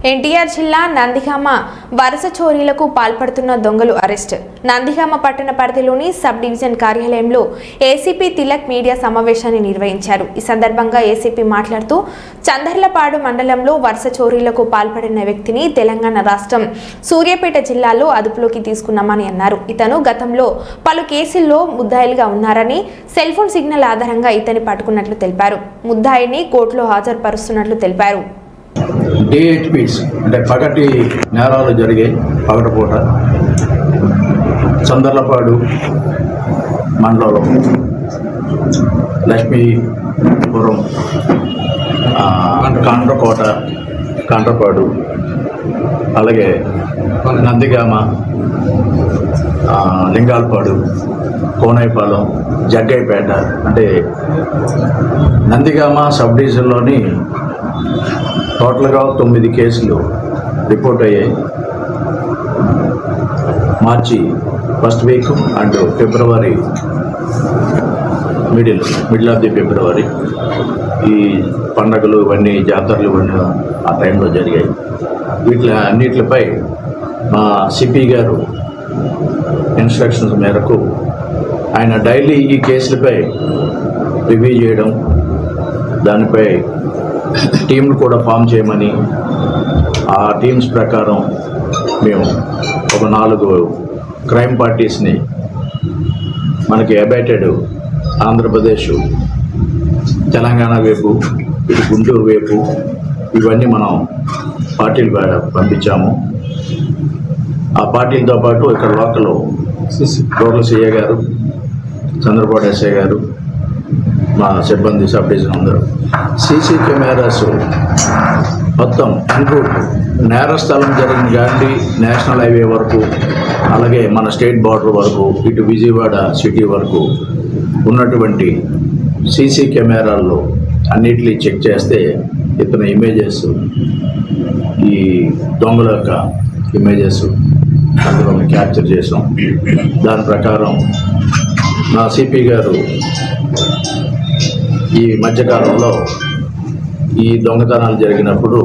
ఎన్టీఆర్ జిల్లా నందిగామ వరుస చోరీలకు పాల్పడుతున్న దొంగలు అరెస్ట్. నందిగామ పట్టణ పరిధిలోని సబ్ డివిజన్ కార్యాలయంలో ఏసీపీ తిలక్ మీడియా సమావేశాన్ని నిర్వహించారు. ఈ సందర్భంగా ఏసీపీ మాట్లాడుతూ చందర్లపాడు మండలంలో వరుస చోరీలకు పాల్పడిన వ్యక్తిని తెలంగాణ రాష్ట్రం సూర్యాపేట జిల్లాలో అదుపులోకి తీసుకున్నామని అన్నారు. ఇతను గతంలో పలు కేసుల్లో ముద్దాయిలుగా ఉన్నారని, సెల్ ఫోన్ సిగ్నల్ ఆధారంగా ఇతన్ని పట్టుకున్నట్లు తెలిపారు. ముద్దాయిని కోర్టులో హాజరుపరుస్తున్నట్లు తెలిపారు. డిహెచ్పిస్ అంటే పగటి నేరాలు జరిగాయి. పగటిపూట చందర్లపాడు మండలంలో లక్ష్మీపురం, కాండ్రకోట, కాండ్రపాడు, అలాగే నందిగామ, లింగాలపాడు, కోనైపాలెం, జగ్గైపేట అంటే నందిగామ సబ్ డివిజన్లోని టోటల్గా 9 కేసులు రిపోర్ట్ అయ్యాయి. March first week and February middle of the February ఈ పండగలు ఇవన్నీ, జాతరలు ఇవన్నీ ఆ టైంలో జరిగాయి. అన్నిటిపై మా సిపి గారు ఇన్స్ట్రక్షన్స్ మేరకు ఆయన డైలీ ఈ కేసులపై రివ్యూ చేయడం, దానిపై టీంలు కూడా ఫామ్ చేయమని, ఆ టీమ్స్ ప్రకారం మేము ఒక 4 క్రైమ్ పార్టీస్ని మనకి అబైటెడ్ ఆంధ్రప్రదేశ్, తెలంగాణ వైపు, ఇటు గుంటూరు వైపు ఇవన్నీ మనం పార్టీలు పంపించాము. ఆ పార్టీలతో పాటు ఇక్కడ లోకల్ రూరల్ సిఐ గారు, చంద్రబాబు ఎస్ఐ గారు, మా సిబ్బంది సబ్ డివిజన్ అందరూ సీసీ కెమెరాస్ మొత్తం ఎన్రూట్ నేరస్థలం జరిగిన గాంధీ నేషనల్ హైవే వరకు, అలాగే మన స్టేట్ బార్డర్ వరకు, ఇటు విజయవాడ సిటీ వరకు ఉన్నటువంటి సీసీ కెమెరాల్లో అన్నిటినీ చెక్ చేస్తే ఇతని ఇమేజెస్, ఈ దొంగల యొక్క ఇమేజెస్ అందులో క్యాప్చర్ చేసాం. దాని ప్రకారం నా సిపి గారు ఈ మధ్యకాలంలో ఈ దొంగతనాలు జరిగినప్పుడు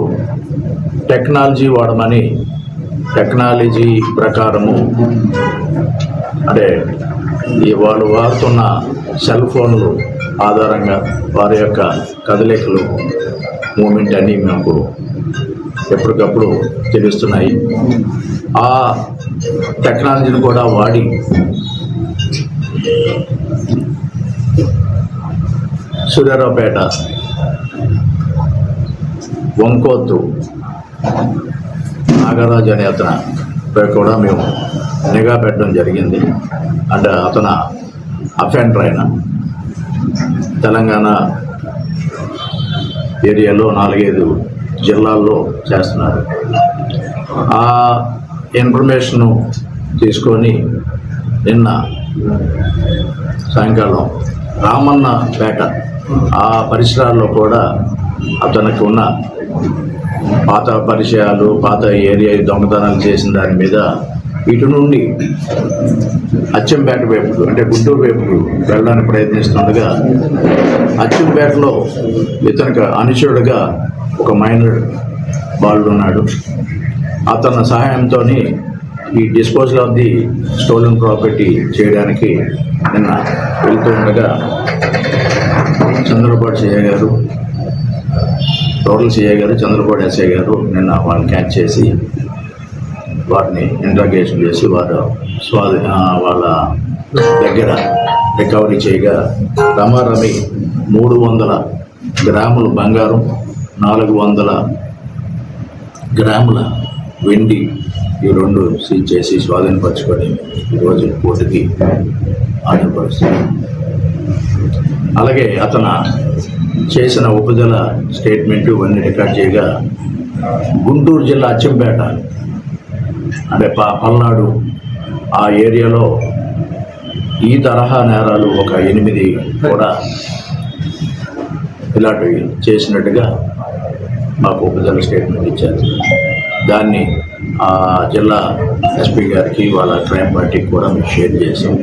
టెక్నాలజీ వాడమని, టెక్నాలజీ ప్రకారము అంటే వాళ్ళు వాడుతున్న సెల్ ఫోన్లు ఆధారంగా వారి యొక్క కదలికలు, మూమెంట్ అన్నీ మాకు ఎప్పటికప్పుడు తెలుస్తున్నాయి. ఆ టెక్నాలజీని కూడా వాడి సూర్యారావుపేట, వంకోత్తు నాగరాజు అనే అతనిపై కూడా మేము నిఘా పెట్టడం జరిగింది. అంటే అతను అఫెండర్ అయిన తెలంగాణ ఏరియాలో 4-5 జిల్లాల్లో చేస్తున్నారు. ఆ ఇన్ఫర్మేషను తీసుకొని నిన్న సాయంకాలం రామన్న పేట ఆ పరిసరాల్లో కూడా అతనికి ఉన్న పాత పరిచయాలు, పాత ఏరియా దొంగతనాలు చేసిన దాని మీద ఇటు నుండి అచ్చంపేట వైపుకు అంటే గుంటూరు వైపుకు వెళ్ళడానికి ప్రయత్నిస్తుండగా అచ్చంపేటలో ఇతనికి అనుచరుడుగా ఒక మైనర్ బాలుడు ఉన్నాడు. అతని సహాయంతో ఈ disposal of the stolen property చేయడానికి నిన్న వెళ్తూ ఉండగా చంద్రబాబు సిఐ గారు, రూరల్ సిఐ గారు, చంద్రబాబు ఎస్ఐ గారు నిన్న వాళ్ళని క్యాచ్ చేసి వారిని ఇంట్రాగేషన్ చేసి వాళ్ళ దగ్గర రికవరీ చేయగా రమారమి 300 గ్రాముల బంగారం, 400 గ్రాముల వెండి ఈ 2 సీజ్ చేసి స్వాధీనపరచుకొని ఈరోజు కోర్టుకి హాజరుపరుస్తుంది. అలాగే అతను చేసిన ఉపజల స్టేట్మెంటు ఇవన్నీ రికార్డ్ చేయగా గుంటూరు జిల్లా అచ్చంపేట అంటే పల్నాడు ఆ ఏరియాలో ఈ తరహా నేరాలు ఒక 8 కూడా ఇలాంటివి చేసినట్టుగా మాకు ఉపజల స్టేట్మెంట్ ఇచ్చారు. దాన్ని ఆ జిల్లా ఎస్పీ గారికి, వాళ్ళ క్రైమ్ పార్టీకి కూడా మేము షేర్ చేసాం.